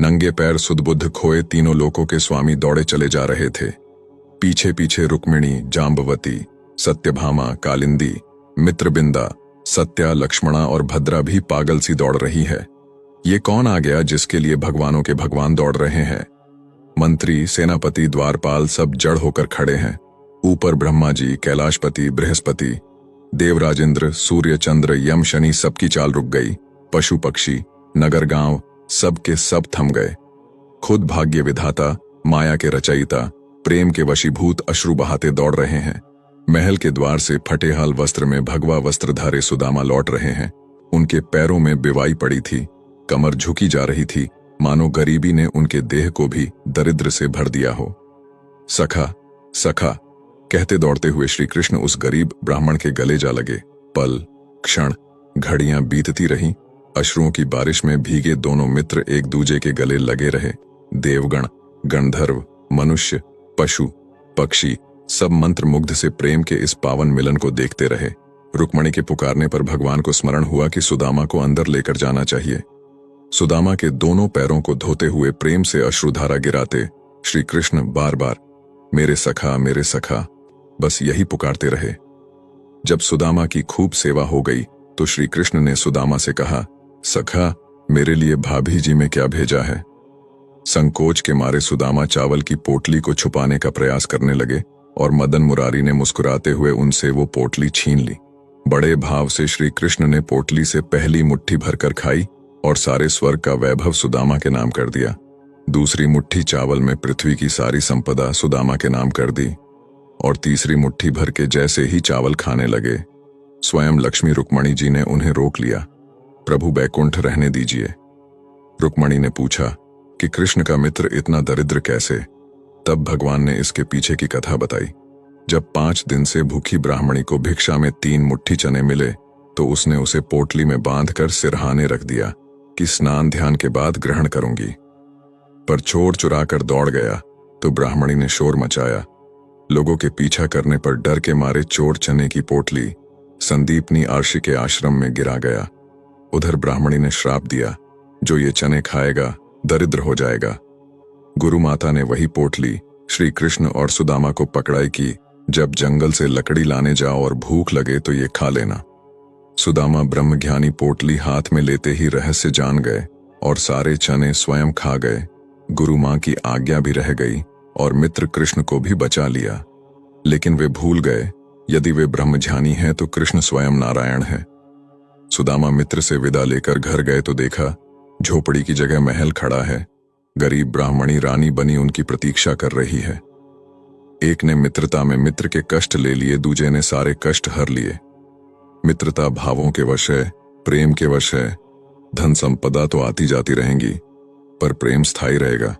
नंगे पैर सुदबुद्ध खोए तीनों लोकों के स्वामी दौड़े चले जा रहे थे। पीछे पीछे रुक्मिणी, जाम्बवती, सत्यभामा, कालिंदी, मित्रबिंदा, सत्या, लक्ष्मणा और भद्रा भी पागल सी दौड़ रही है। ये कौन आ गया जिसके लिए भगवानों के भगवान दौड़ रहे हैं? मंत्री, सेनापति, द्वारपाल सब जड़ होकर खड़े हैं। ऊपर ब्रह्मा जी, कैलाशपति, बृहस्पति, देवराजेंद्र, सूर्य, चंद्र, यम, शनि सबकी चाल रुक गई। पशु पक्षी, नगर गांव सब के सब थम गए। खुद भाग्य विधाता, माया के रचयिता, प्रेम के वशीभूत अश्रु बहाते दौड़ रहे हैं। महल के द्वार से फटेहाल वस्त्र में भगवा वस्त्रधारे सुदामा लौट रहे हैं। उनके पैरों में बिवाई पड़ी थी, कमर झुकी जा रही थी, मानो गरीबी ने उनके देह को भी दरिद्र से भर दिया हो। सखा, सखा कहते दौड़ते हुए श्री कृष्ण उस गरीब ब्राह्मण के गले जा लगे। पल, क्षण, घड़ियां बीतती रहीं। अश्रुओं की बारिश में भीगे दोनों मित्र एक दूजे के गले लगे रहे। देवगण, गंधर्व, मनुष्य, पशु, पक्षी सब मंत्र मुग्ध से प्रेम के इस पावन मिलन को देखते रहे। रुक्मणी के पुकारने पर भगवान को स्मरण हुआ कि सुदामा को अंदर लेकर जाना चाहिए। सुदामा के दोनों पैरों को धोते हुए प्रेम से अश्रुधारा गिराते श्री कृष्ण बार बार मेरे सखा, मेरे सखा बस यही पुकारते रहे। जब सुदामा की खूब सेवा हो गई तो श्री कृष्ण ने सुदामा से कहा, सखा, मेरे लिए भाभी जी में क्या भेजा है? संकोच के मारे सुदामा चावल की पोटली को छुपाने का प्रयास करने लगे और मदन मुरारी ने मुस्कुराते हुए उनसे वो पोटली छीन ली। बड़े भाव से श्री कृष्ण ने पोटली से पहली मुट्ठी भरकर खाई और सारे स्वर्ग का वैभव सुदामा के नाम कर दिया। दूसरी मुट्ठी चावल में पृथ्वी की सारी संपदा सुदामा के नाम कर दी और तीसरी मुट्ठी भर के जैसे ही चावल खाने लगे, स्वयं लक्ष्मी रुक्मणी जी ने उन्हें रोक लिया। प्रभु बैकुंठ रहने दीजिए। रुक्मणी ने पूछा कि कृष्ण का मित्र इतना दरिद्र कैसे? तब भगवान ने इसके पीछे की कथा बताई। जब 5 दिन से भूखी ब्राह्मणी को भिक्षा में 3 मुट्ठी चने मिले तो उसने उसे पोटली में बांधकर सिरहाने रख दिया कि स्नान ध्यान के बाद ग्रहण करूंगी। पर चोर चुरा कर दौड़ गया तो ब्राह्मणी ने शोर मचाया। लोगों के पीछा करने पर डर के मारे चोर चने की पोटली संदीपनी आर्षि के आश्रम में गिरा गया। उधर ब्राह्मणी ने श्राप दिया, जो ये चने खाएगा दरिद्र हो जाएगा। गुरु माता ने वही पोटली श्री कृष्ण और सुदामा को पकड़ाई कि जब जंगल से लकड़ी लाने जाओ और भूख लगे तो ये खा लेना। सुदामा ब्रह्मज्ञानी पोटली हाथ में लेते ही रहस्य जान गए और सारे चने स्वयं खा गए। गुरु मां की आज्ञा भी रह गई और मित्र कृष्ण को भी बचा लिया। लेकिन वे भूल गए, यदि वे ब्रह्मज्ञानी हैं तो कृष्ण स्वयं नारायण है। सुदामा मित्र से विदा लेकर घर गए तो देखा झोपड़ी की जगह महल खड़ा है। गरीब ब्राह्मणी रानी बनी उनकी प्रतीक्षा कर रही है। एक ने मित्रता में मित्र के कष्ट ले लिए, दूजे ने सारे कष्ट हर लिए। मित्रता भावों के वश है, प्रेम के वश है। धन संपदा तो आती जाती रहेंगी, पर प्रेम स्थायी रहेगा।